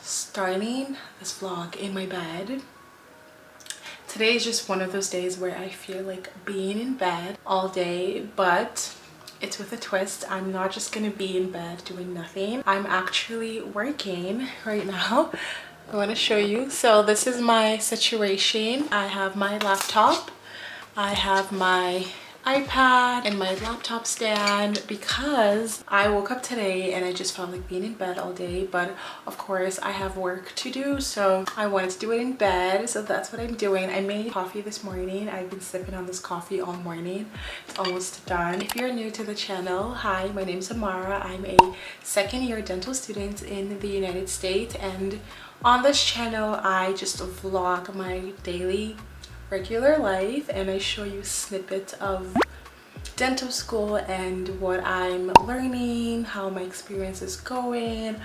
Starting this vlog in my bed. Today is just one of those days where I feel like being in bed all day, but it's with a twist. I'm not just gonna be in bed doing nothing. I'm actually working right now. I want to show you. So this is my situation. I have my laptop, I have my iPad and my laptop stand because I woke up today and I just felt like being in bed all day, but of course I have work to do, so I wanted to do it in bed, so that's what I'm doing. I made coffee this morning. I've been sipping on this coffee all morning. It's almost done. If you're new to the channel, hi, my name is Amara. I'm a second-year dental student in the United States, and on this channel I just vlog my daily regular life and I show you snippets of dental school and what I'm learning, how my experience is going,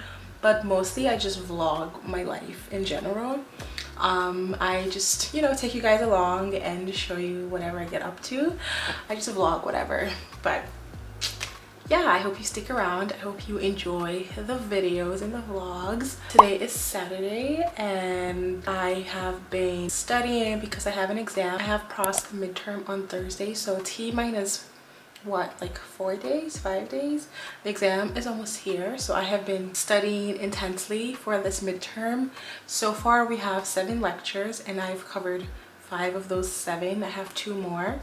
but mostly I just vlog my life in general. I just, you know, take you guys along and show you whatever I get up to. I just vlog whatever, but yeah, I hope you stick around. I hope you enjoy the videos and the vlogs. Today is Saturday and I have been studying because I have an exam. I have prost midterm on Thursday, so T-minus what, like 4 days, 5 days? The exam is almost here, so I have been studying intensely for this midterm. So far we have 7 lectures and I've covered 5 of those 7. I have 2 more,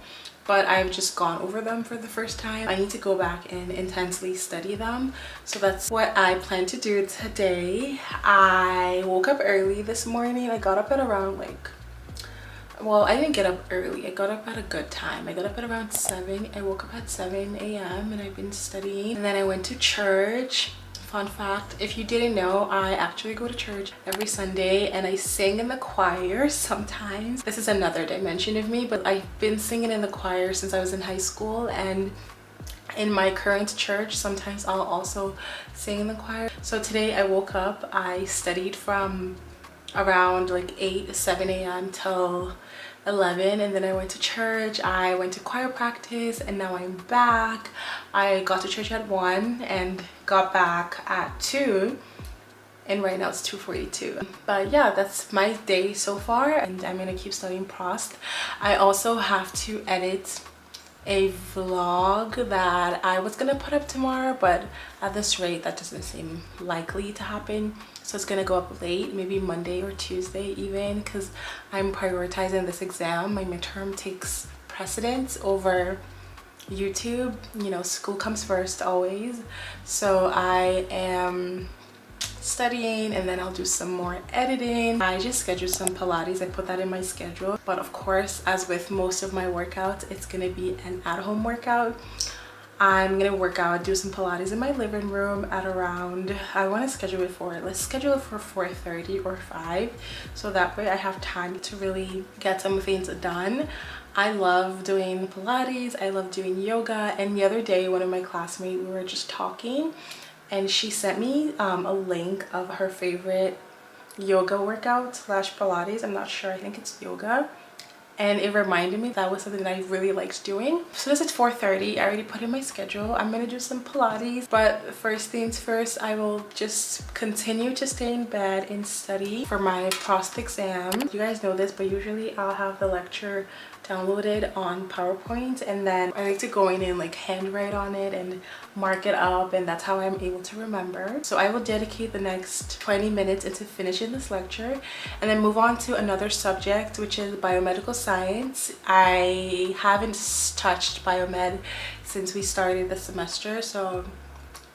but I've just gone over them for the first time. I need to go back and intensely study them, so that's what I plan to do today. I woke up early this morning. I got up at around like, well, I didn't get up early. I got up at a good time. I got up at around 7. I woke up at 7 a.m. and I've been studying, and then I went to church. Fun fact, if you didn't know, I actually go to church every Sunday and I sing in the choir sometimes. This is another dimension of me, but I've been singing in the choir since I was in high school, and in my current church sometimes I'll also sing in the choir. So today I woke up, I studied from around like 7 a.m. till 11, and then I went to church. I went to choir practice and now I'm back. I got to church at 1 and got back at 2, and right now it's 2:42. But yeah, that's my day so far, and I'm gonna keep studying prost. I also have to edit a vlog that I was gonna put up tomorrow, but at this rate that doesn't seem likely to happen, so it's gonna go up late, maybe Monday or Tuesday even, because I'm prioritizing this exam. My midterm takes precedence over YouTube. You know, school comes first always, so I am studying and then I'll do some more editing. I just scheduled some Pilates. I put that in my schedule, but of course, as with most of my workouts, it's gonna be an at-home workout. I'm gonna work out, do some Pilates in my living room at around, I want to schedule it for, let's schedule it for 4:30 or 5, so that way I have time to really get some things done. I love doing Pilates, I love doing yoga, and the other day one of my classmates, we were just talking and she sent me a link of her favorite yoga workout slash Pilates. I'm not sure, I think it's yoga, and it reminded me that was something that I really liked doing. So this is 4:30. I already put in my schedule. I'm gonna do some Pilates, but first things first, I will just continue to stay in bed and study for my prost exam. You guys know this, but usually I'll have the lecture downloaded on PowerPoint, and then I like to go in and like handwrite on it and mark it up, and that's how I'm able to remember. So I will dedicate the next 20 minutes into finishing this lecture and then move on to another subject, which is biomedical science. I haven't touched biomed since we started the semester, so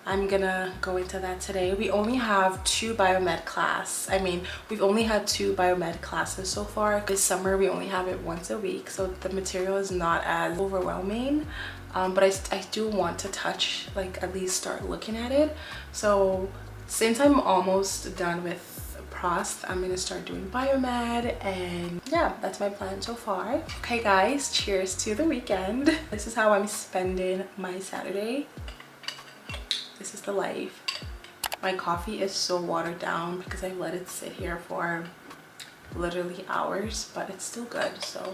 I'm gonna go into that today. We only have we've only had two biomed classes so far. This summer we only have it once a week, so the material is not as overwhelming. But I do want to touch, like at least start looking at it. So since I'm almost done with prost, I'm gonna start doing biomed, and yeah, that's my plan so far. Okay guys, cheers to the weekend. This is how I'm spending my Saturday. This is the life. My coffee is so watered down because I've let it sit here for literally hours, but it's still good, so.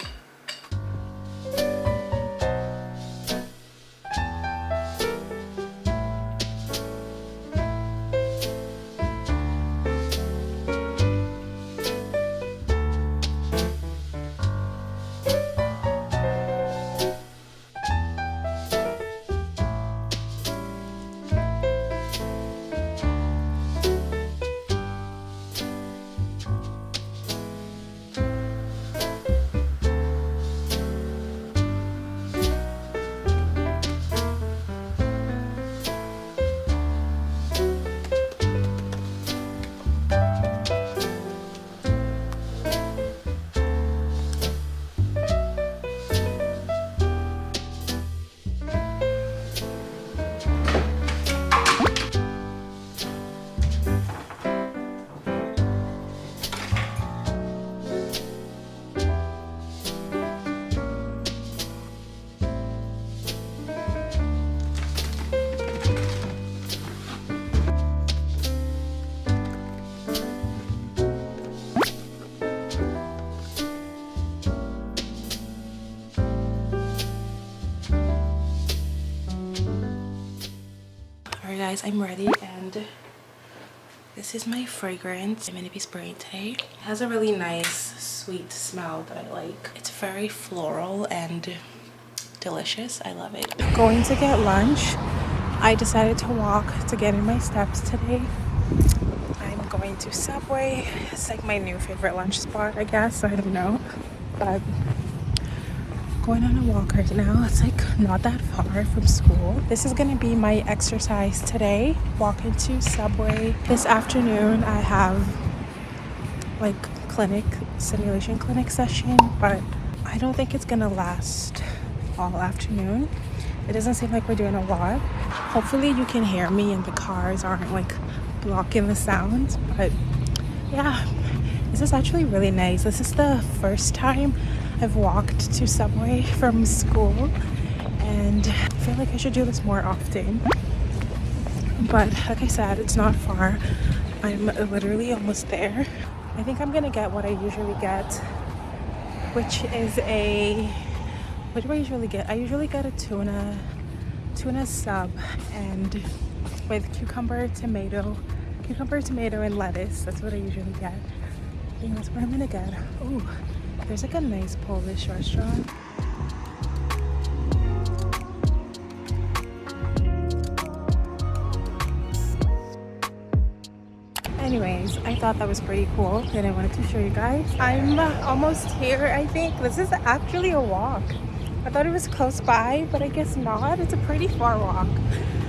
Alright guys, I'm ready, and this is my fragrance I'm going to be spraying today. It has a really nice sweet smell that I like. It's very floral and delicious. I love it. Going to get lunch. I decided to walk to get in my steps today. I'm going to Subway. It's like my new favorite lunch spot, I guess. I don't know, but going on a walk right now. It's like not that far from school. This is gonna be my exercise today. Walking to Subway. This afternoon I have like simulation clinic session, but I don't think it's gonna last all afternoon. It doesn't seem like we're doing a lot. Hopefully you can hear me and the cars aren't like blocking the sound, but yeah, this is actually really nice. This is the first time I've walked to Subway from school, and I feel like I should do this more often. But like I said, it's not far. I'm literally almost there. I think I'm gonna get what I usually get, which is what do I usually get? I usually get a tuna sub, and with cucumber, tomato, and lettuce. That's what I usually get. I think that's what I'm gonna get. Oh, there's like a nice Polish restaurant. Anyways, I thought that was pretty cool and I wanted to show you guys. I'm almost here, I think. This is actually a walk. I thought it was close by, but I guess not. It's a pretty far walk.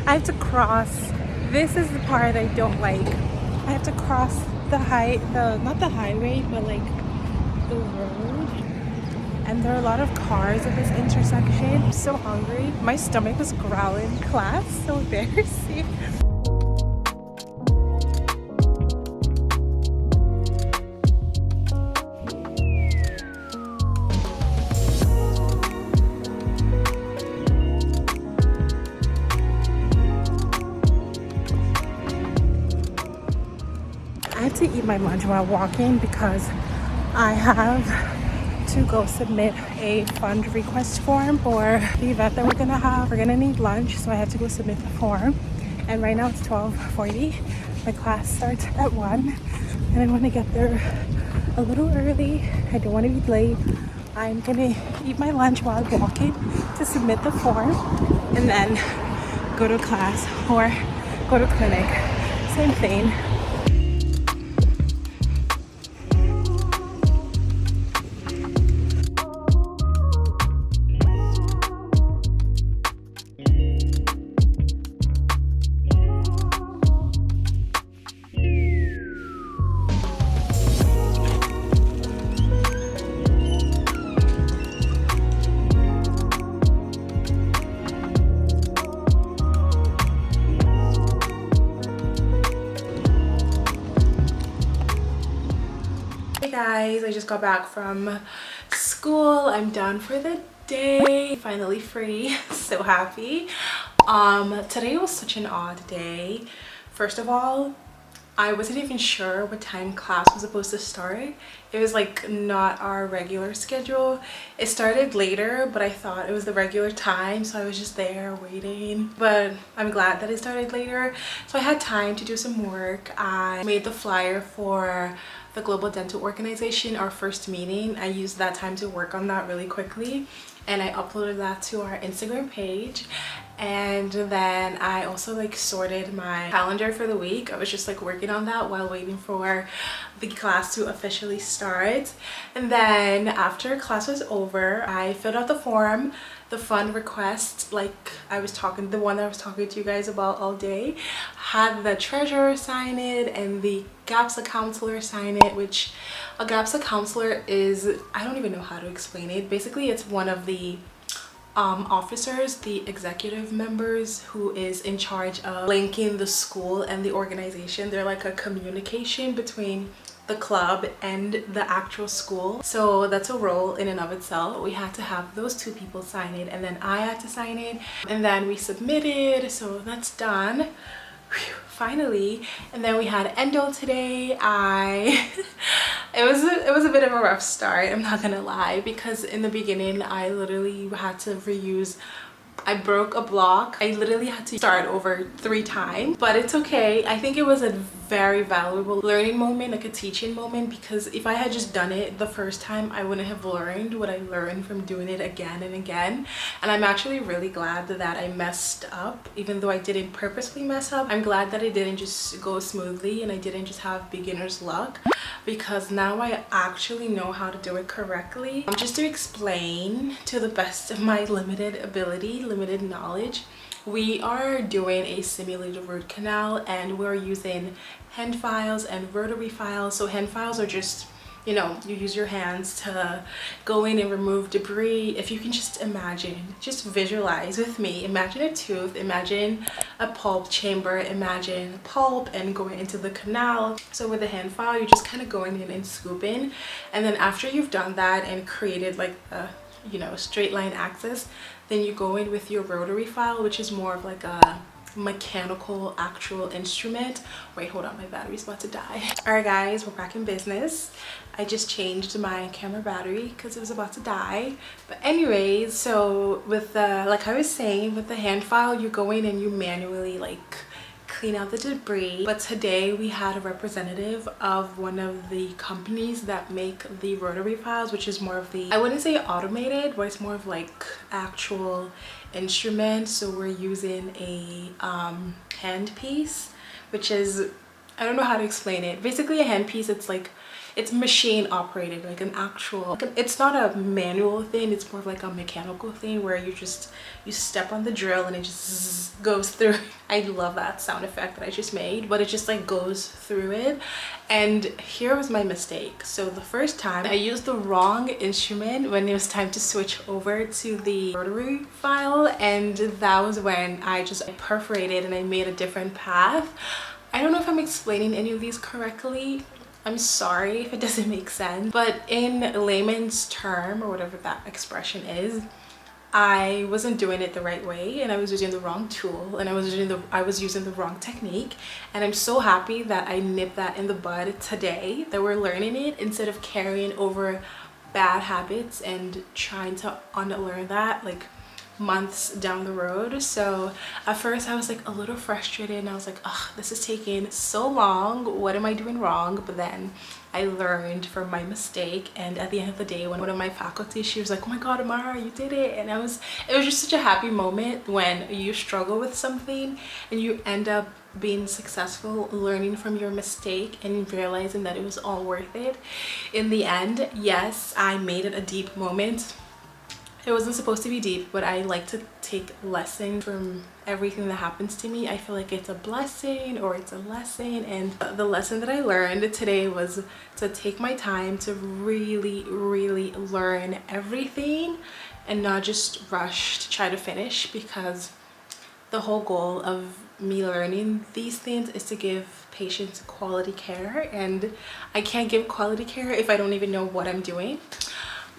I have to cross. This is the part I don't like. I have to cross not the highway, but like the road. And there are a lot of cars at this intersection. I'm so hungry. My stomach was growling in class. So embarrassing. I have to eat my lunch while walking because I have to go submit a fund request form for the event that we're gonna have. We're gonna need lunch, so I have to go submit the form. And right now it's 12:40. My class starts at 1, and I want to get there a little early. I don't want to be late. I'm gonna eat my lunch while I'm walking to submit the form, and then go to class or go to clinic. Same thing. guys, I just got back from school. I'm done for the day, finally free. So happy. Today was such an odd day. First of all, I wasn't even sure what time class was supposed to start. It was like not our regular schedule. It started later, but I thought it was the regular time, so I was just there waiting. But I'm glad that it started later, so I had time to do some work. I made the flyer for the Global Dental Organization, our first meeting. I used that time to work on that really quickly, and I uploaded that to our Instagram page. And then I also like sorted my calendar for the week. I was just like working on that while waiting for the class to officially start. And then after class was over, I filled out the form, the fund request, like the one that I was talking to you guys about all day. Had the treasurer sign it and the GAPSA counselor sign it, which a GAPSA counselor is, I don't even know how to explain it. Basically, it's one of the officers, the executive members, who is in charge of linking the school and the organization. They're like a communication between the club and the actual school. So that's a role in and of itself. We had to have those two people sign it, and then I had to sign it, and then we submitted. So that's done. Whew, finally. And then we had endo today. It was a bit of a rough start, I'm not gonna lie, because in the beginning I literally had to reuse. I broke a block. I literally had to start over 3 times, but it's okay. I think it was a very valuable learning moment, like a teaching moment, because if I had just done it the first time, I wouldn't have learned what I learned from doing it again and again. And I'm actually really glad that I messed up, even though I didn't purposely mess up. I'm glad that it didn't just go smoothly and I didn't just have beginner's luck, because now I actually know how to do it correctly. Just to explain to the best of my limited ability, limited knowledge, we are doing a simulated root canal, and we're using hand files and rotary files. So hand files are just, you know, you use your hands to go in and remove debris. If you can just imagine, just visualize with me, imagine a tooth, imagine a pulp chamber, imagine pulp and going into the canal. So with a hand file, you're just kind of going in and scooping, and then after you've done that and created like a, you know, straight line axis, then you go in with your rotary file, which is more of like a mechanical actual instrument. Wait, hold on, my battery's about to die. All right guys, we're back in business. I just changed my camera battery because it was about to die. But anyways, so with the, like I was saying, with the hand file, you go in and you manually like clean out the debris. But today we had a representative of one of the companies that make the rotary files, which is more of the, I wouldn't say automated, but it's more of like actual instrument. So we're using a hand piece, which is, I don't know how to explain it. Basically a hand piece, it's like, it's machine operated, like an actual, it's not a manual thing, it's more of like a mechanical thing where you step on the drill and it just goes through. I love that sound effect that I just made, but it just like goes through it. And here was my mistake. So the first time I used the wrong instrument when it was time to switch over to the rotary file, and that was when I just perforated and I made a different path. I don't know if I'm explaining any of these correctly. I'm sorry if it doesn't make sense, but in layman's term, or whatever that expression is, I wasn't doing it the right way, and I was using the wrong tool, and I was using the wrong technique. And I'm so happy that I nipped that in the bud today, that we're learning it instead of carrying over bad habits and trying to unlearn that like months down the road. So at first I was like a little frustrated, and I was like, oh, this is taking so long, what am I doing wrong? But then I learned from my mistake, and at the end of the day, when one of my faculty, she was like, oh my god, Amara, you did it. And it was just such a happy moment when you struggle with something and you end up being successful, learning from your mistake and realizing that it was all worth it in the end. Yes, I made it a deep moment. It wasn't supposed to be deep, but I like to take lessons from everything that happens to me. I feel like it's a blessing or it's a lesson, and the lesson that I learned today was to take my time to really learn everything and not just rush to try to finish, because the whole goal of me learning these things is to give patients quality care, and I can't give quality care if I don't even know what I'm doing.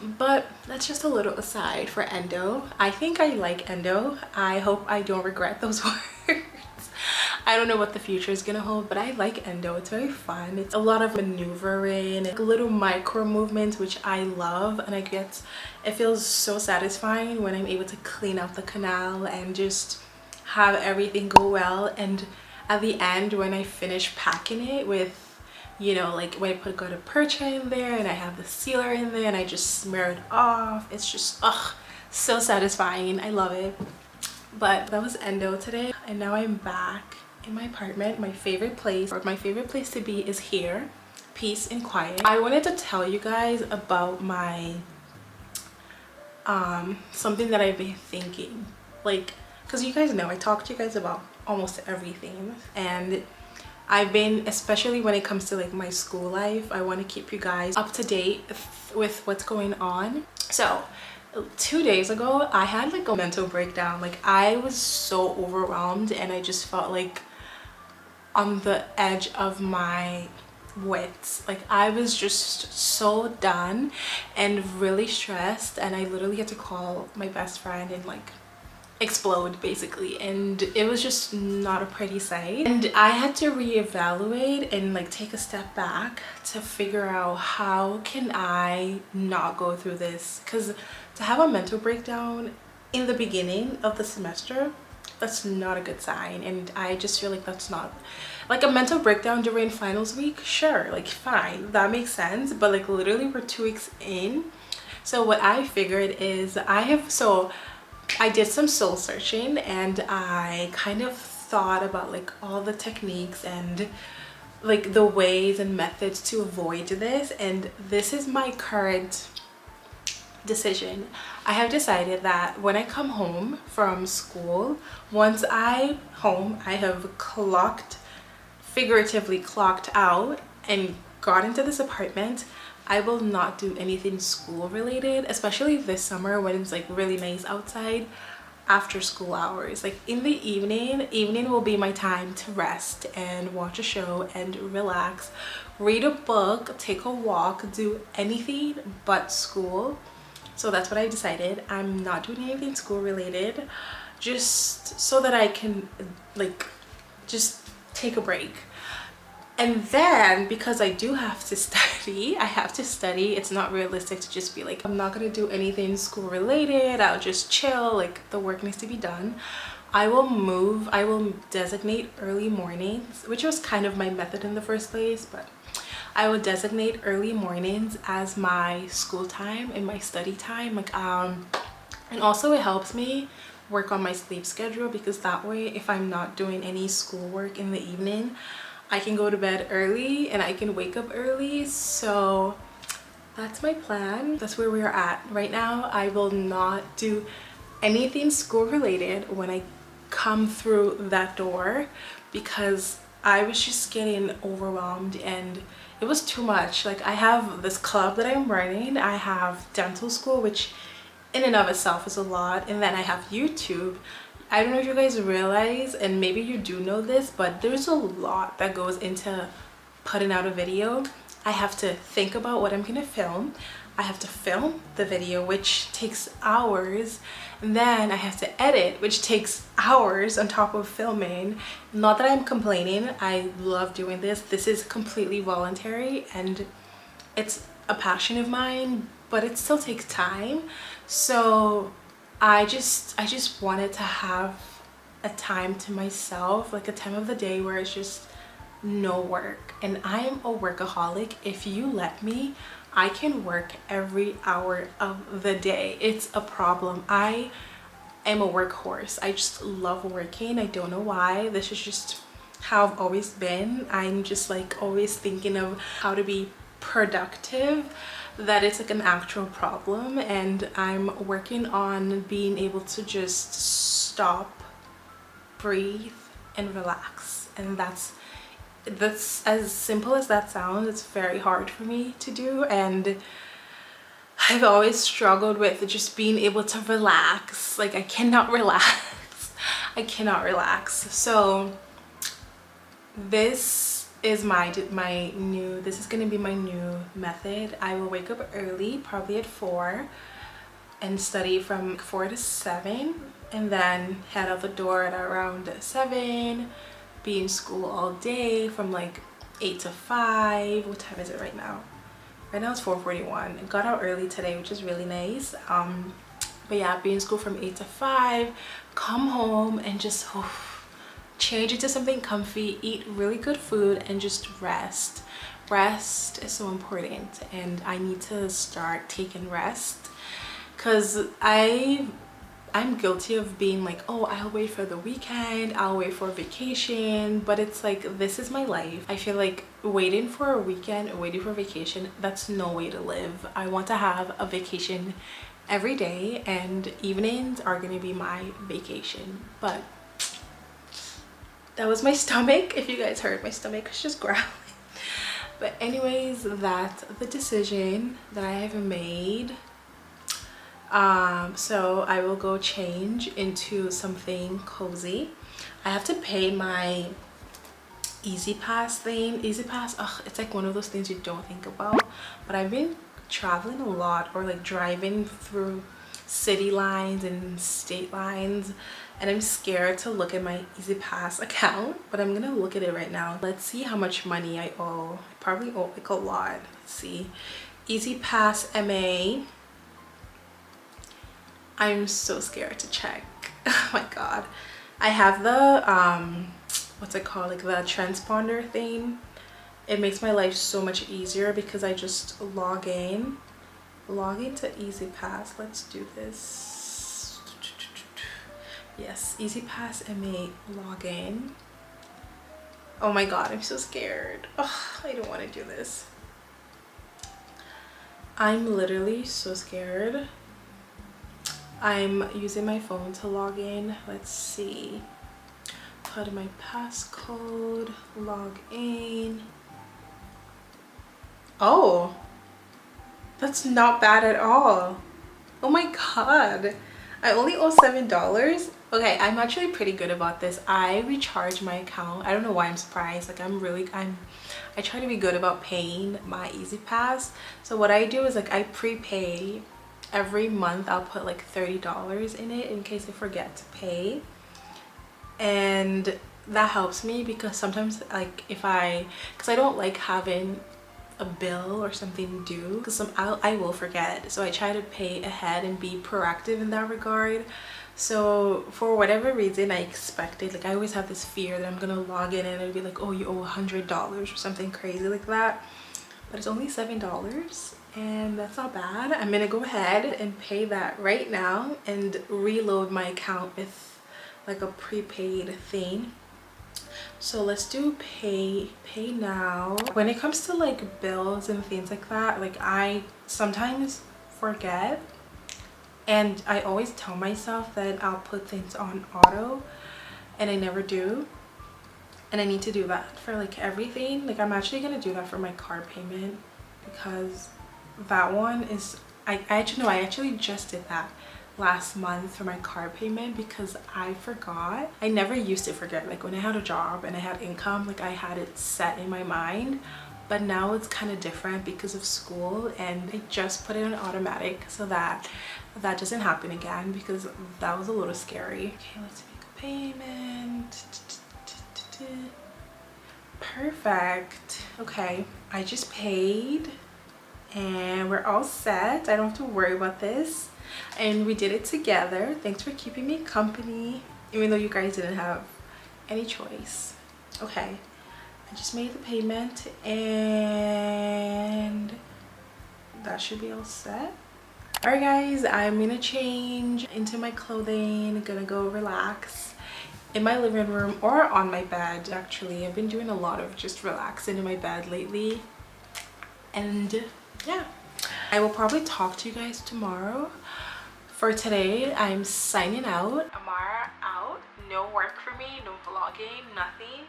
But that's just a little aside for endo. I think I like endo. I hope I don't regret those words. I don't know what the future is gonna hold, but I like endo. It's very fun. It's a lot of maneuvering, like little micro movements, which I love, and it feels so satisfying when I'm able to clean out the canal and just have everything go well. And at the end, when I finish packing it with, you know, like when I put gutta percha in there and I have the sealer in there and I just smear it off, it's just so satisfying. I love it. But that was endo today, and now I'm back in my apartment. My favorite place, or my favorite place to be, is here, peace and quiet. I wanted to tell you guys about my something that I've been thinking, like, because you guys know I talk to you guys about almost everything, and I've been, especially when it comes to like my school life, I want to keep you guys up to date with what's going on. So 2 days ago I had like a mental breakdown. Like, I was so overwhelmed and I just felt like on the edge of my wits. Like, I was just so done and really stressed, and I literally had to call my best friend and like explode basically, and it was just not a pretty sight. And I had to reevaluate and like take a step back to figure out how can I not go through this, because to have a mental breakdown in the beginning of the semester, that's not a good sign. And I just feel like that's not like a mental breakdown during finals week. Sure, like fine, that makes sense, but like literally we're 2 weeks in. So what I figured is I did some soul searching, and I kind of thought about like all the techniques and like the ways and methods to avoid this, and this is my current decision. I have decided that when I come home from school, once I have figuratively clocked out and got into this apartment, I will not do anything school related, especially this summer when it's like really nice outside after school hours. Like in the evening will be my time to rest and watch a show and relax, read a book, take a walk, do anything but school. So that's what I decided. I'm not doing anything school related, just so that I can like just take a break. And then because I do have to study, it's not realistic to just be like, I'm not gonna do anything school related, I'll just chill, like the work needs to be done. I will designate early mornings, which was kind of my method in the first place, but I will designate early mornings as my school time and my study time. Like and also it helps me work on my sleep schedule, because that way if I'm not doing any schoolwork in the evening, I can go to bed early and I can wake up early. So that's my plan. That's where we're at right now. I will not do anything school related when I come through that door, because I was just getting overwhelmed and it was too much. Like, I have this club that I'm running, I have dental school, which in and of itself is a lot, and then I have YouTube. I don't know if you guys realize, and maybe you do know this, but there's a lot that goes into putting out a video. I have to think about what I'm gonna film. I have to film the video, which takes hours. And then I have to edit, which takes hours on top of filming. Not that I'm complaining, I love doing this. This is completely voluntary and it's a passion of mine, but it still takes time. So I just wanted to have a time to myself, like a time of the day where it's just no work. And I am a workaholic. If you let me, I can work every hour of the day. It's a problem. I am a workhorse. I just love working. I don't know why. This is just how I've always been. I'm just like always thinking of how to be productive, that it's like an actual problem, and I'm working on being able to just stop, breathe and relax. And that's as simple as that sounds. It's very hard for me to do, and I've always struggled with just being able to relax. Like, I cannot relax. I cannot relax. So this is this is gonna be my new method. I will wake up early, probably at 4, and study from 4 to 7, and then head out the door at around 7, be in school all day from like 8 to 5. What time is it right now? Right now it's 4:41. I got out early today, which is really nice. But yeah, be in school from 8 to 5, come home and just change into something comfy, eat really good food, and just rest. Rest is so important, and I need to start taking rest, because I'm guilty of being like, oh, I'll wait for the weekend, I'll wait for a vacation, but it's like, this is my life. I feel like waiting for a weekend or waiting for a vacation, that's no way to live. I want to have a vacation every day, and evenings are gonna be my vacation. But that was my stomach. If you guys heard, my stomach was just growling. But anyways, that's the decision that I have made. So I will go change into something cozy. I have to pay my Easy Pass thing. Easy Pass, it's like one of those things you don't think about, but I've been traveling a lot, or like driving through city lines and state lines, and I'm scared to look at my Easy Pass account, but I'm gonna look at it right now. Let's see how much money I owe. I probably owe like a lot. Let's see. Easy Pass MA. I'm so scared to check. Oh my god. I have the what's it called, like the transponder thing. It makes my life so much easier because I just log into Easy Pass. Let's do this. Yes, Easy Pass MA, login. Oh my god, I'm so scared. Oh, I don't want to do this. I'm literally so scared. I'm using my phone to log in. Let's see. Put in my passcode, log in. Oh, that's not bad at all. Oh my god, I only owe $7. Okay, I'm actually pretty good about this. I recharge my account. I don't know why I'm surprised. Like I try to be good about paying my Easy Pass. So what I do is like I prepay. Every month I'll put like $30 in it in case I forget to pay, and that helps me because sometimes like because I don't like having a bill or something due, because I will forget, so I try to pay ahead and be proactive in that regard. So for whatever reason, I expected, like I always have this fear that I'm gonna log in and it'll be like, oh, you owe $100 or something crazy like that, but it's only $7, and that's not bad. I'm gonna go ahead and pay that right now and reload my account with like a prepaid thing. So let's do pay now. When it comes to like bills and things like that, like I sometimes forget, and I always tell myself that I'll put things on auto, and I never do. And I need to do that for like everything. Like I'm actually gonna do that for my car payment, because that one is I actually just did that last month for my car payment because I forgot. I never used to forget. Like when I had a job and I had income, like I had it set in my mind, but now it's kind of different because of school, and I just put it on automatic so that that doesn't happen again, because that was a little scary. Okay, let's make a payment. Perfect. Okay, I just paid and we're all set. I don't have to worry about this, and we did it together. Thanks for keeping me company, even though you guys didn't have any choice. Okay, I just made the payment and that should be all set. All right guys, I'm gonna change into my clothing, gonna go relax in my living room or on my bed. Actually, I've been doing a lot of just relaxing in my bed lately, and yeah, I will probably talk to you guys tomorrow. For today, I'm signing out. Amara out. No work for me, no vlogging, nothing.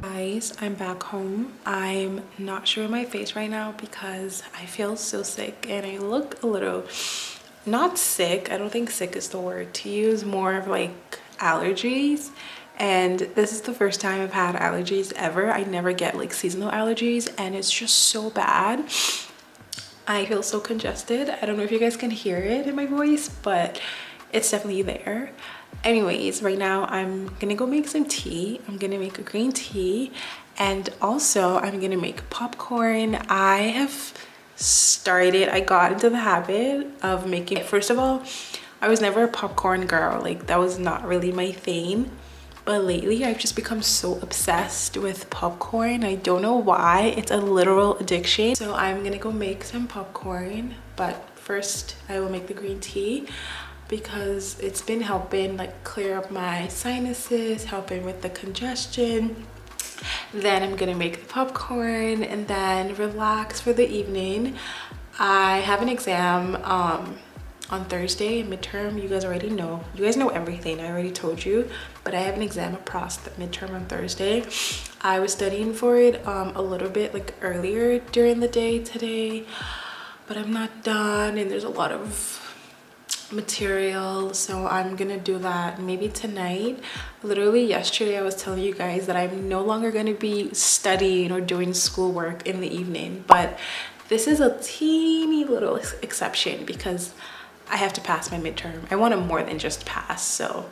Guys, I'm back home. I'm not showing my face right now because I feel so sick and I look a little not sick. I don't think sick is the word to use, more of like allergies. And this is the first time I've had allergies ever. I never get like seasonal allergies and it's just so bad. I feel so congested. I don't know if you guys can hear it in my voice, but it's definitely there. Anyways, right now I'm gonna go make some tea. I'm gonna make a green tea and also I'm gonna make popcorn. I got into the habit of making, first of all, I was never a popcorn girl. Like that was not really my thing. But lately I've just become so obsessed with popcorn. I don't know why. It's a literal addiction. So I'm gonna go make some popcorn, but first I will make the green tea because it's been helping like clear up my sinuses, helping with the congestion. Then I'm gonna make the popcorn and then relax for the evening. I have an exam on Thursday, midterm. You guys already know. You guys know everything. I already told you, but I have an exam, a midterm on Thursday. I was studying for it a little bit like earlier during the day today, but I'm not done and there's a lot of material, so I'm gonna do that maybe tonight. Literally yesterday I was telling you guys that I'm no longer gonna be studying or doing schoolwork in the evening, but this is a teeny little exception because I have to pass my midterm. I want to more than just pass, so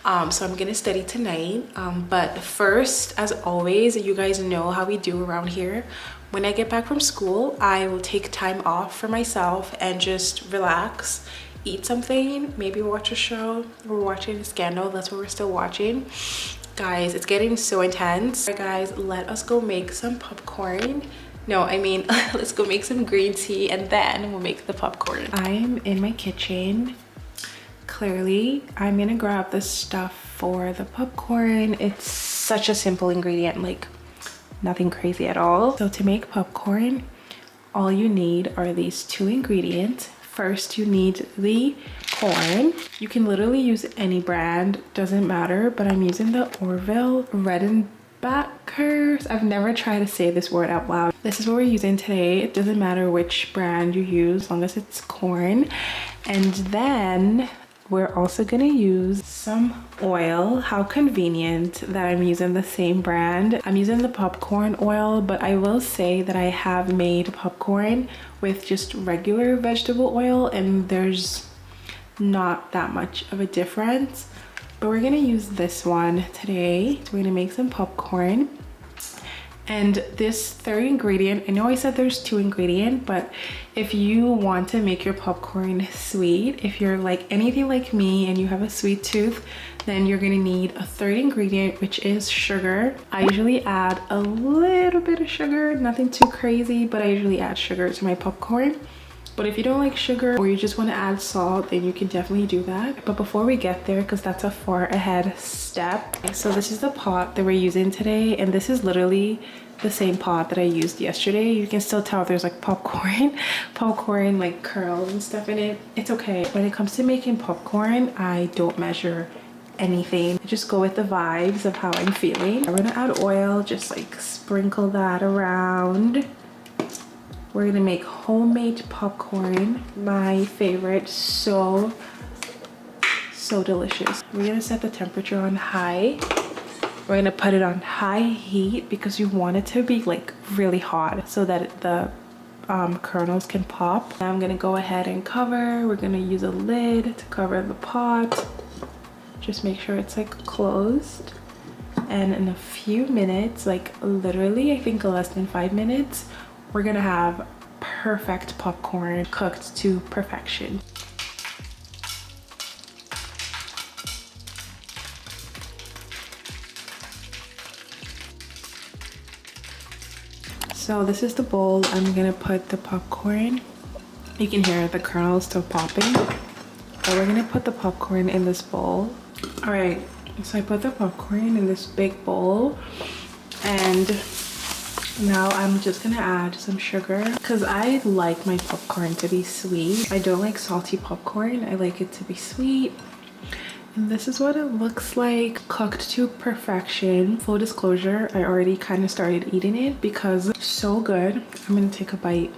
I'm gonna study tonight. But first, as always, you guys know how we do around here. When I get back from school, I will take time off for myself and just relax, eat something, maybe watch a show. We're watching Scandal. That's what we're still watching. Guys, it's getting so intense. All right, guys, let us go make some popcorn. No, I mean, let's go make some green tea and then we'll make the popcorn. I'm in my kitchen. Clearly, I'm gonna grab the stuff for the popcorn. It's such a simple ingredient, like nothing crazy at all. So to make popcorn, all you need are these two ingredients. First, you need the corn. You can literally use any brand, doesn't matter, but I'm using the Orville Redenbacher's. I've never tried to say this word out loud. This is what we're using today. It doesn't matter which brand you use, as long as it's corn. And then we're also gonna use some oil. How convenient that I'm using the same brand. I'm using the popcorn oil, but I will say that I have made popcorn with just regular vegetable oil and there's not that much of a difference. But we're gonna use this one today. So we're gonna make some popcorn. And this third ingredient, I know I said there's two ingredients, but if you want to make your popcorn sweet, if you're like anything like me and you have a sweet tooth, then you're gonna need a third ingredient, which is sugar. I usually add a little bit of sugar, nothing too crazy, but I usually add sugar to my popcorn. But if you don't like sugar or you just want to add salt, then you can definitely do that. But before we get there, because that's a far ahead step. So this is the pot that we're using today. And this is literally the same pot that I used yesterday. You can still tell there's like popcorn like kernels and stuff in it. It's okay. When it comes to making popcorn, I don't measure anything. Just go with the vibes of how I'm feeling. I'm gonna add oil, just like sprinkle that around. We're gonna make homemade popcorn, my favorite. So delicious. We're gonna set the temperature on high. We're gonna put it on high heat because you want it to be like really hot so that the kernels can pop. Now I'm gonna go ahead and cover. We're gonna use a lid to cover the pot. Just make sure it's like closed. And in a few minutes, like literally I think less than 5 minutes, we're gonna have perfect popcorn cooked to perfection. So this is the bowl I'm gonna put the popcorn. You can hear the kernels still popping. But we're gonna put the popcorn in this bowl. All right, so I put the popcorn in this big bowl, and now I'm just gonna add some sugar because I like my popcorn to be sweet. I don't like salty popcorn. I like it to be sweet. And this is what it looks like, cooked to perfection. Full disclosure, I already kind of started eating it because it's so good. I'm gonna take a bite.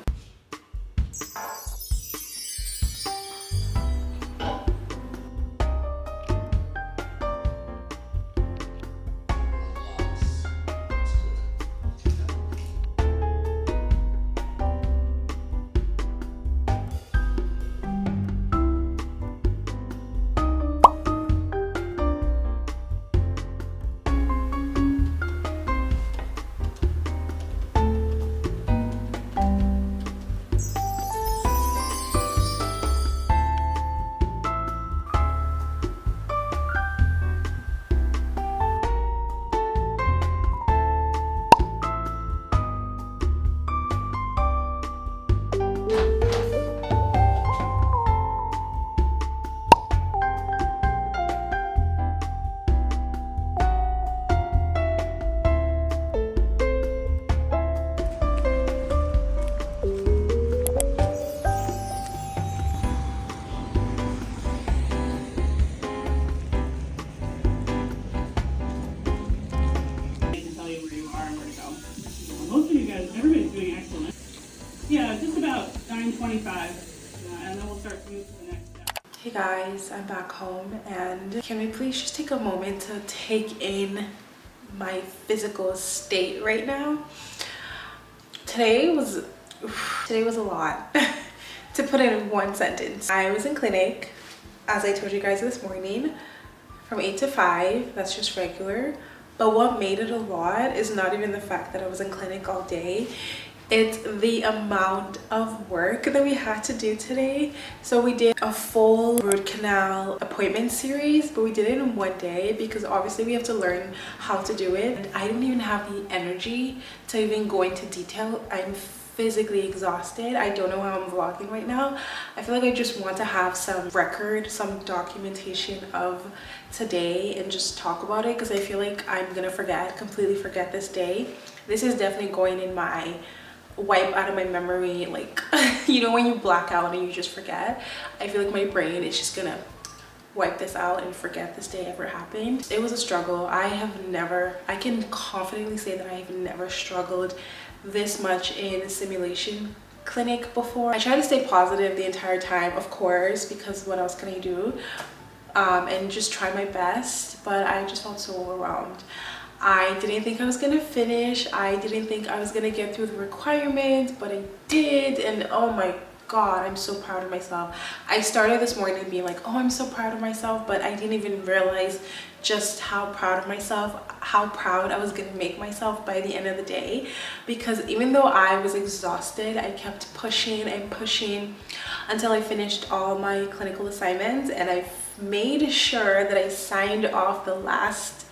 Everybody's doing excellent. Yeah, just about 9:25, and then we'll start to move to the next step. Hey guys, I'm back home, and can we please just take a moment to take in my physical state right now? Today was a lot to put it in one sentence. I was in clinic, as I told you guys this morning, from 8 to 5. That's just regular. But what made it a lot is not even the fact that I was in clinic all day. It's the amount of work that we had to do today. So we did a full root canal appointment series, but we did it in one day because obviously we have to learn how to do it. And I didn't even have the energy to even go into detail. I'm physically exhausted. I don't know how I'm vlogging right now. I feel like I just want to have some record, some documentation of today and just talk about it because I feel like I'm gonna completely forget this day. This is definitely going in my wipe out of my memory, like you know when you black out and you just forget. I feel like my brain is just gonna wipe this out and forget this day ever happened. It was a struggle. I can confidently say that I have never struggled this much in a simulation clinic before. I try to stay positive the entire time, of course, because what else can I do? And just try my best, but I just felt so overwhelmed. I didn't think I was gonna finish. I didn't think I was gonna get through the requirements, but I did, and oh my God, I'm so proud of myself. I started this morning being like, oh, I'm so proud of myself, but I didn't even realize just how proud of myself, how proud I was gonna make myself by the end of the day. Because even though I was exhausted, I kept pushing and pushing until I finished all my clinical assignments, and I made sure that I signed off the last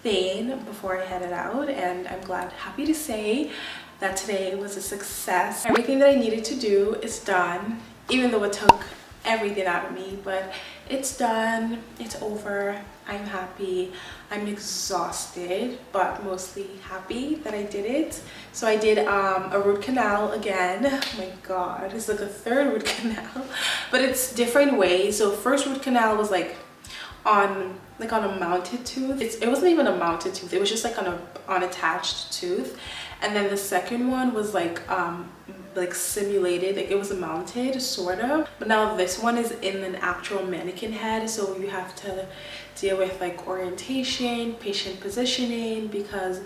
thing before I headed out. And I'm happy to say that today was a success. Everything that I needed to do is done, even though it took everything out of me, but it's done, it's over. I'm happy. I'm exhausted, but mostly happy that I did it. So I did a root canal again. Oh my God, it's like a third root canal, but it's different ways. So first root canal was like on like on a mounted tooth. It wasn't even a mounted tooth, it was just like on a unattached tooth. And then the second one was like simulated, like it was mounted sort of, but now this one is in an actual mannequin head, so you have to deal with like orientation, patient positioning, because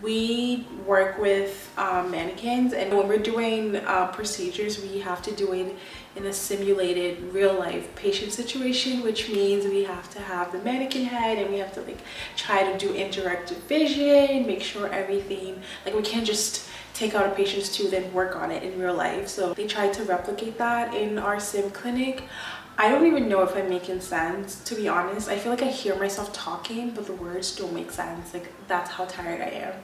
we work with mannequins, and when we're doing procedures, we have to do it in a simulated real life patient situation, which means we have to have the mannequin head and we have to like try to do indirect vision, make sure everything, like we can't just take out a patient's tooth and work on it in real life. So they tried to replicate that in our sim clinic. I don't even know if I'm making sense, to be honest. I feel like I hear myself talking, but the words don't make sense. Like, that's how tired I am.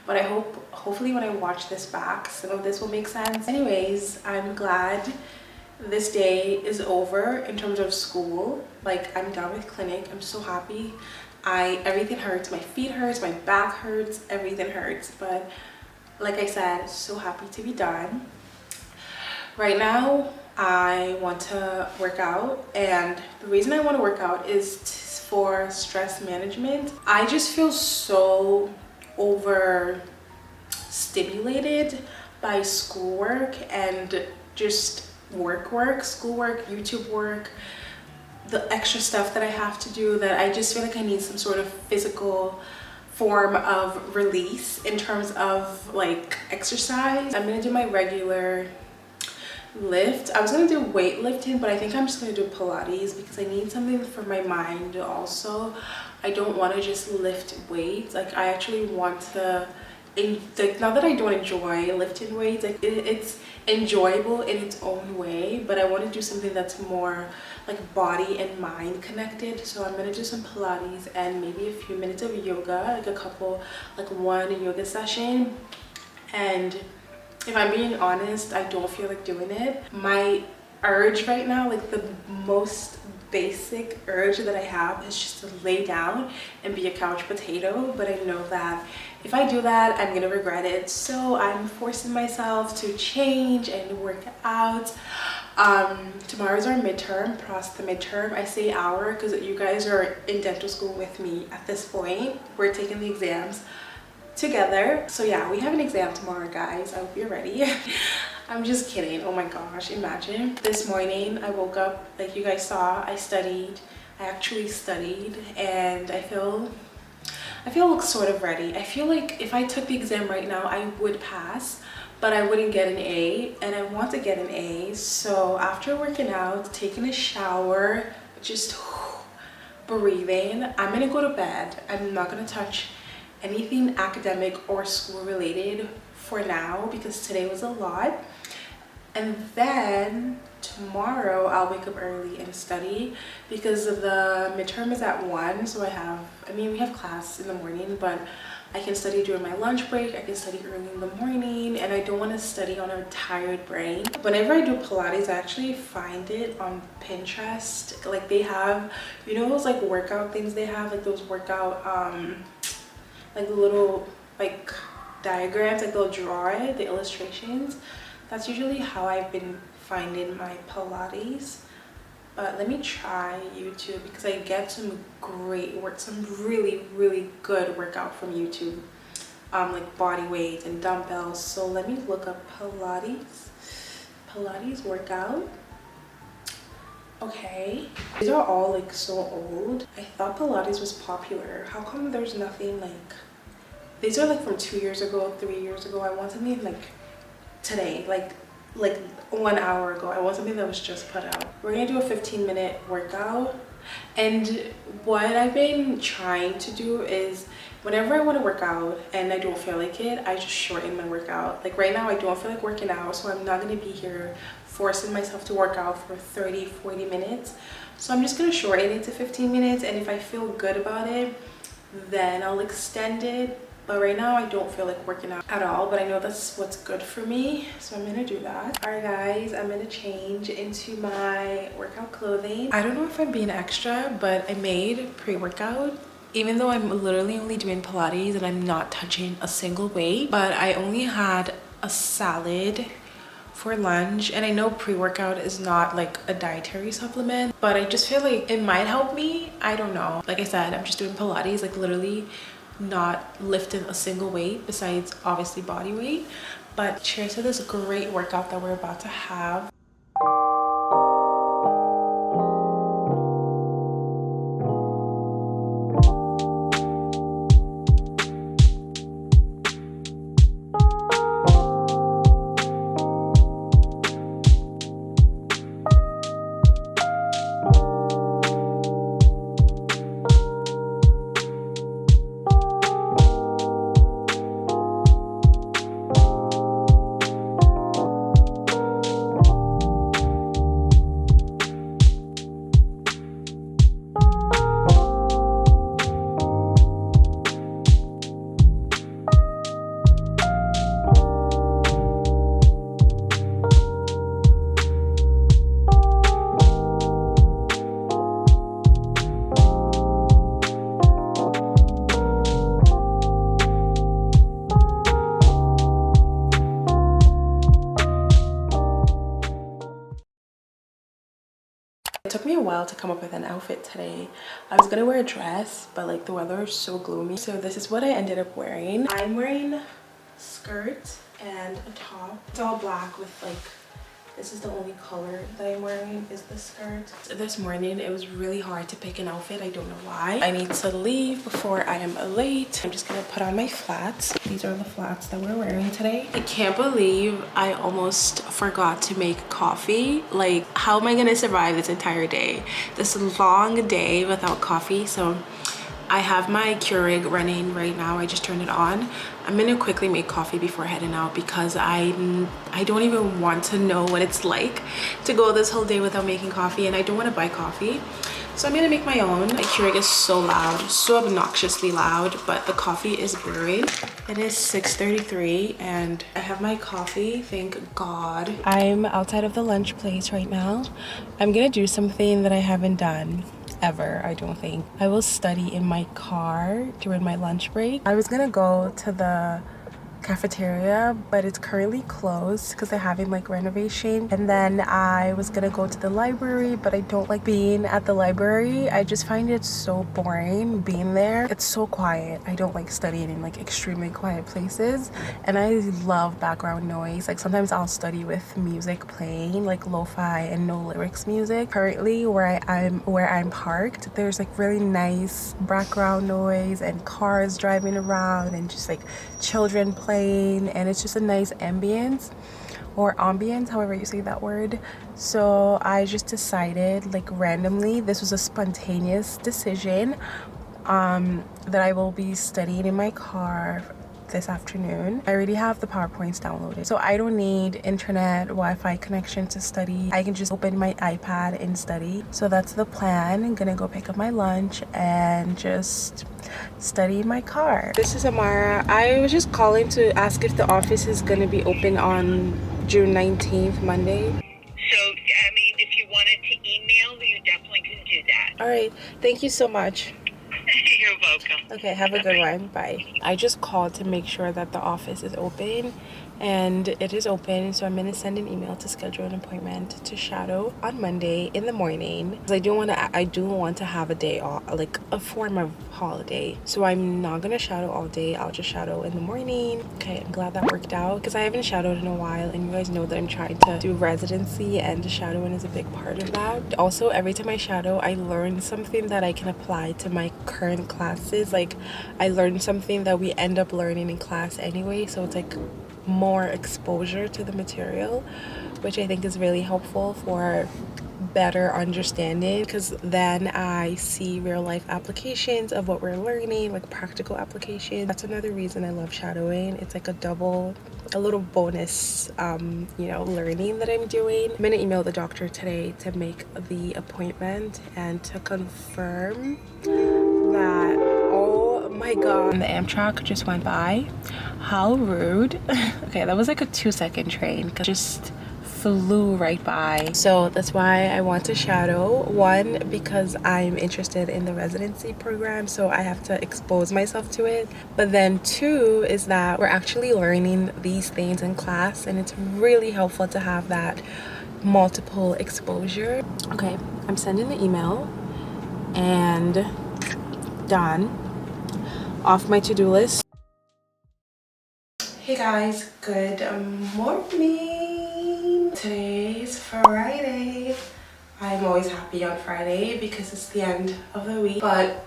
But I hopefully when I watch this back, some of this will make sense. Anyways, I'm glad this day is over in terms of school. Like, I'm done with clinic. I'm so happy. Everything hurts. My feet hurts, my back hurts, everything hurts. But like I said, so happy to be done. Right now, I want to work out, and the reason I want to work out is for stress management. I just feel so overstimulated by schoolwork and just schoolwork, YouTube work, the extra stuff that I have to do, that I just feel like I need some sort of physical form of release in terms of like exercise. I'm gonna do my regular lift. I was gonna do weightlifting, but I think I'm just gonna do Pilates because I need something for my mind also. I don't want to just lift weights. Like, I actually want to, like, not that I don't enjoy lifting weights, like it's enjoyable in its own way, but I want to do something that's more like body and mind connected. So I'm gonna do some Pilates and maybe a few minutes of yoga, like one yoga session. And if I'm being honest, I don't feel like doing it. My urge right now, like the most basic urge that I have, is just to lay down and be a couch potato. But I know that if I do that, I'm gonna regret it. So I'm forcing myself to change and work out. Tomorrow's our midterm, the midterm. I say our because you guys are in dental school with me at this point. We're taking the exams together. So yeah, we have an exam tomorrow, guys. I hope you're ready. I'm just kidding. Oh my gosh, imagine. This morning I woke up, like you guys saw, I actually studied, and I feel sort of ready. I feel like if I took the exam right now, I would pass, but I wouldn't get an A, and I want to get an A. So after working out, taking a shower, just breathing, I'm gonna go to bed. I'm not gonna touch anything academic or school related for now because today was a lot. And then tomorrow I'll wake up early and study because the midterm is at 1. So we have class in the morning, but I can study during my lunch break. I can study early in the morning, and I don't want to study on a tired brain. Whenever I do Pilates, I actually find it on Pinterest. Like, they have, you know, those like workout things they have, like those workout like little like diagrams, like they'll draw it, the illustrations. That's usually how I've been finding my Pilates. But let me try YouTube because I get some really good workout from YouTube, like body weight and dumbbells. So let me look up Pilates workout. Okay, these are all like so old. I thought Pilates was popular. How come there's nothing like, these are like from 2 years ago, 3 years ago. I want something like today, like 1 hour ago. I want something that was just put out. We're gonna do a 15-minute workout. And what I've been trying to do is whenever I want to work out and I don't feel like it, I just shorten my workout. Like right now I don't feel like working out, so I'm not going to be here forcing myself to work out for 30-40 minutes. So I'm just going to shorten it to 15 minutes, and if I feel good about it, then I'll extend it. But right now I don't feel like working out at all, but I know that's what's good for me, so I'm gonna do that. All right guys, I'm gonna change into my workout clothing. I don't know if I'm being extra, but I made pre-workout, even though I'm literally only doing Pilates and I'm not touching a single weight. But I only had a salad for lunch. And I know pre-workout is not like a dietary supplement, but I just feel like it might help me. I don't know. Like I said, I'm just doing Pilates, like literally not lifting a single weight besides obviously body weight. But cheers to this great workout that we're about to have. It took me a while to come up with an outfit today. I was gonna wear a dress, but like the weather is so gloomy. So this is what I ended up wearing. I'm wearing a skirt and a top. It's all black with like, this is the only color that I'm wearing is the skirt. This morning it was really hard to pick an outfit. I don't know why. I need to leave before I am late. I'm just gonna put on my flats. These are the flats that we're wearing today. I can't believe I almost forgot to make coffee. Like, how am I gonna survive this entire day? This long day without coffee. So I have my Keurig running right now. I just turned it on. I'm gonna quickly make coffee before heading out because I don't even want to know what it's like to go this whole day without making coffee, and I don't want to buy coffee. So I'm gonna make my own. My Keurig is so loud, so obnoxiously loud, but the coffee is brewing. It is 6:33 and I have my coffee, thank God. I'm outside of the lunch place right now. I'm gonna do something that I haven't done ever, I don't think. I will study in my car during my lunch break. I was gonna go to the cafeteria, but it's currently closed because they're having like renovation. And then I was gonna go to the library, but I don't like being at the library. I just find it so boring being there. It's so quiet. I don't like studying in like extremely quiet places, and I love background noise. Like sometimes I'll study with music playing, like lo-fi and no lyrics music. Currently where I'm parked, there's like really nice background noise and cars driving around and just like children playing, and it's just a nice ambience, or ambience, however you say that word. So I just decided, like randomly, this was a spontaneous decision, that I will be studying in my car this afternoon. I already have the PowerPoints downloaded, so I don't need internet Wi-Fi connection to study. I can just open my iPad and study. So that's the plan. I'm gonna go pick up my lunch and just study in my car. This is Amara. I was just calling to ask if the office is gonna be open on June 19th, Monday. So, I mean, if you wanted to email, you definitely can do that. All right, thank you so much. You're welcome. Okay, have a good one. Bye. I just called to make sure that the office is open, and it is open, so I'm gonna send an email to schedule an appointment to shadow on Monday in the morning. I do want to have a day off, like a form of holiday. So I'm not gonna shadow all day. I'll just shadow in the morning. Okay, I'm glad that worked out because I haven't shadowed in a while, and you guys know that I'm trying to do residency, and shadowing is a big part of that. Also, every time I shadow, I learn something that I can apply to my current classes. Like, I learned something that we end up learning in class anyway, so it's like more exposure to the material, which I think is really helpful for better understanding, because then I see real life applications of what we're learning, like practical applications. That's another reason I love shadowing. It's like a little bonus learning that I'm doing. I'm gonna email the doctor today to make the appointment and to confirm that. Oh my god, the Amtrak just went by. How rude. Okay, that was like a 2-second train. Just flew right by. So that's why I want to shadow. One, because I'm interested in the residency program, so I have to expose myself to it. But then two is that we're actually learning these things in class, and it's really helpful to have that multiple exposure. Okay, I'm sending the email and done. Off my to-do list. Hey guys, good morning. Today's Friday. I'm always happy on Friday because it's the end of the week, but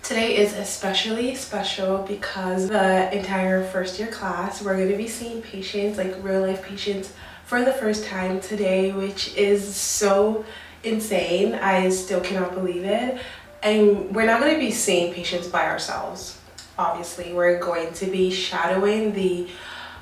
today is especially special because the entire first year class, we're going to be seeing patients, like real life patients, for the first time today, which is so insane. I still cannot believe it. And we're not going to be seeing patients by ourselves. Obviously, we're going to be shadowing the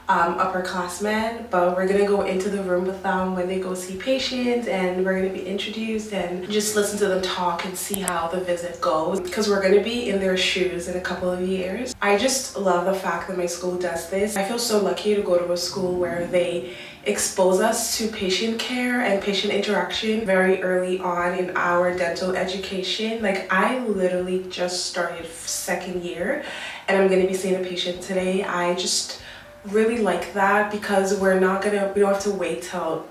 upperclassmen, but we're gonna go into the room with them when they go see patients, and we're gonna be introduced and just listen to them talk and see how the visit goes, because we're gonna be in their shoes in a couple of years. I just love the fact that my school does this. I feel so lucky to go to a school where they expose us to patient care and patient interaction very early on in our dental education. Like, I literally just started second year and I'm gonna be seeing a patient today. I just really like that because we don't have to wait till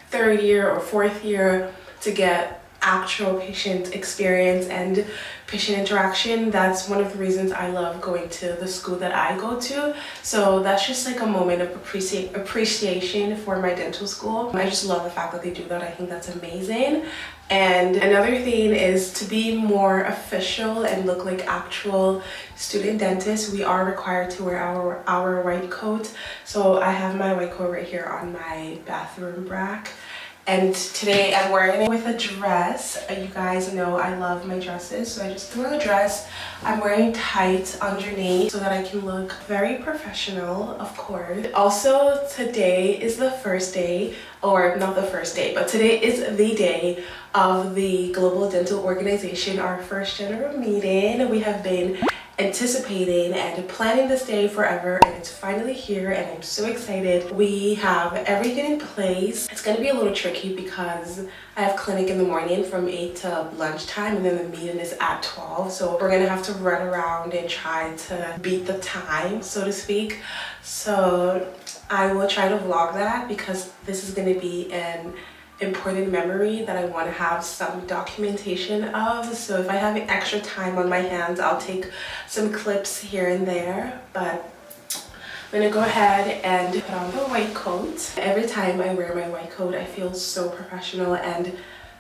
third year or fourth year to get actual patient experience and patient interaction. That's one of the reasons I love going to the school that I go to. So that's just like a moment of appreciation for my dental school. I just love the fact that they do that. I think that's amazing. And another thing is to be more official and look like actual student dentists. We are required to wear our white coat. So I have my white coat right here on my bathroom rack. And today I'm wearing it with a dress. You guys know I love my dresses, so I just threw a dress. I'm wearing tights underneath so that I can look very professional, of course. Also, today is the first day, or not the first day, but today is the day of the Global Dental Organization, our first general meeting. We have been anticipating and planning this day forever, and it's finally here, and I'm so excited. We have everything in place. It's going to be a little tricky because I have clinic in the morning from 8 to lunchtime, and then the meeting is at 12, so we're going to have to run around and try to beat the time, so to speak. So I will try to vlog that because this is going to be an important memory that I want to have some documentation of. So if I have extra time on my hands, I'll take some clips here and there. But I'm gonna go ahead and put on the white coat. Every time I wear my white coat, I feel so professional and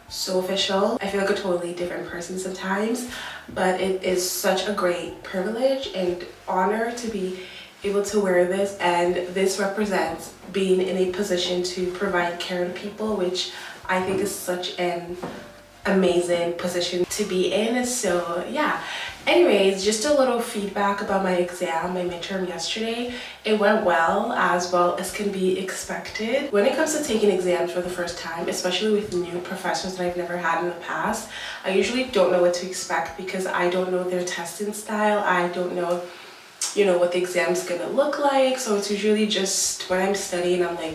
so official. I feel like a totally different person sometimes, but it is such a great privilege and honor to be able to wear this, and this represents being in a position to provide care to people, which I think is such an amazing position to be in. So yeah, anyways, just a little feedback about my exam, my midterm yesterday. It went well as can be expected. When it comes to taking exams for the first time, especially with new professors that I've never had in the past, I usually don't know what to expect because I don't know their testing style. I don't know what the exam's gonna look like. So it's usually just when I'm studying, I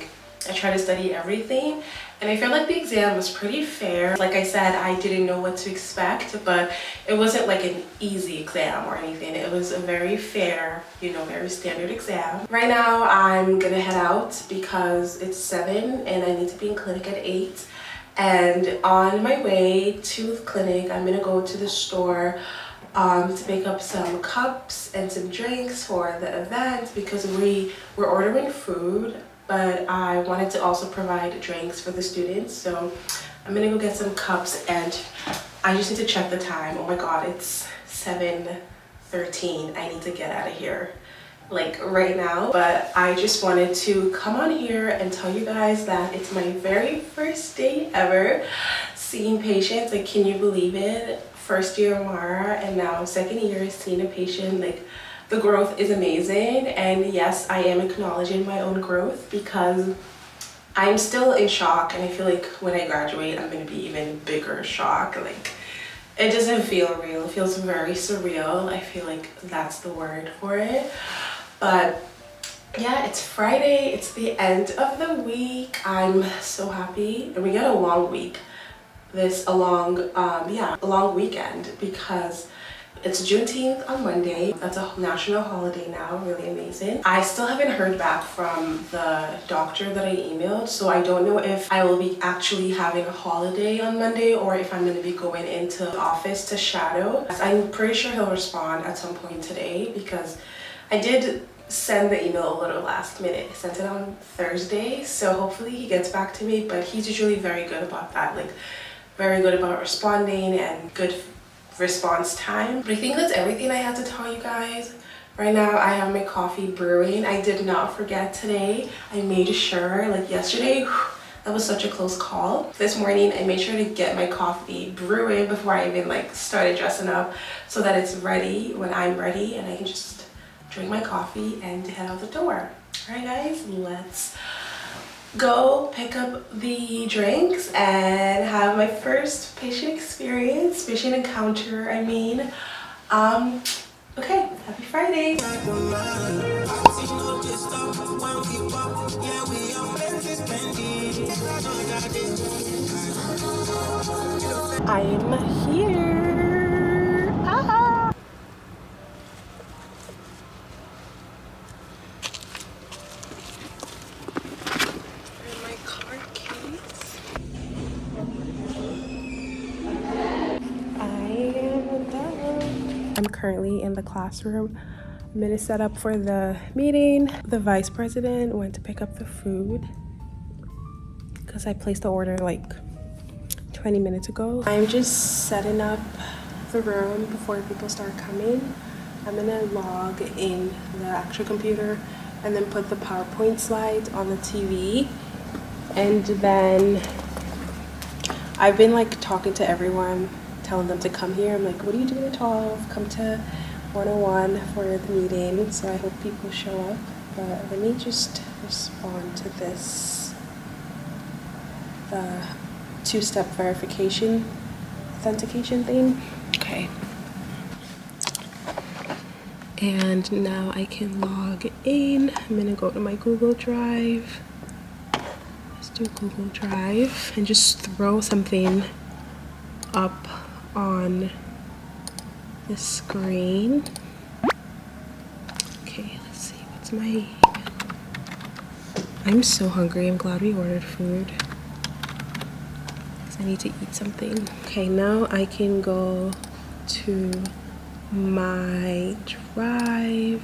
try to study everything. And I feel like the exam was pretty fair. Like I said, I didn't know what to expect, but it wasn't like an easy exam or anything. It was a very fair, very standard exam. Right now, I'm gonna head out because it's 7 and I need to be in clinic at 8. And on my way to the clinic, I'm gonna go to the store to pick up some cups and some drinks for the event because we were ordering food, but I wanted to also provide drinks for the students. So I'm gonna go get some cups, and I just need to check the time. Oh my god, it's 7:13. I need to get out of here like right now. But I just wanted to come on here and tell you guys that it's my very first day ever seeing patients. Like, can you believe it? First year Amara, and now second year seeing a patient. Like, the growth is amazing, and yes, I am acknowledging my own growth because I'm still in shock, and I feel like when I graduate I'm gonna be even bigger shock. Like, it doesn't feel real. It feels very surreal. I feel like that's the word for it. But Yeah, it's Friday. It's the end of the week. I'm so happy. And we got a long week. A long weekend because it's Juneteenth on Monday. That's a national holiday now, really amazing. I still haven't heard back from the doctor that I emailed, so I don't know if I will be actually having a holiday on Monday or if I'm going to be going into the office to shadow. I'm pretty sure he'll respond at some point today because I did send the email a little last minute. I sent it on Thursday, so hopefully he gets back to me, but he's usually very good about that, like very good about responding and good response time. But I think that's everything I had to tell you guys. Right now I have my coffee brewing. I did not forget today. I made sure, like yesterday, that was such a close call. This morning I made sure to get my coffee brewing before I even like started dressing up so that it's ready when I'm ready and I can just drink my coffee and head out the door. All right guys, let's go pick up the drinks and have my first patient encounter, I mean. Okay, happy Friday. I'm here. Ah! And my car keys. I am done. I'm currently in the classroom. I'm gonna set up for the meeting. The vice president went to pick up the food because I placed the order like 20 minutes ago. I'm just setting up the room before people start coming. I'm gonna log in the actual computer and then put the PowerPoint slides on the TV. And then I've been like talking to everyone, telling them to come here. I'm like, what are you doing at 12? Come to 101 for the meeting. So I hope people show up. But let me just respond to this. The two-step verification authentication thing. Okay. And now I can log in. I'm gonna go to my Google Drive. Let's do Google Drive and just throw something up on the screen. Okay, let's see, what's my email? I'm so hungry. I'm glad we ordered food. I need to eat something. Okay, now I can go to my drive.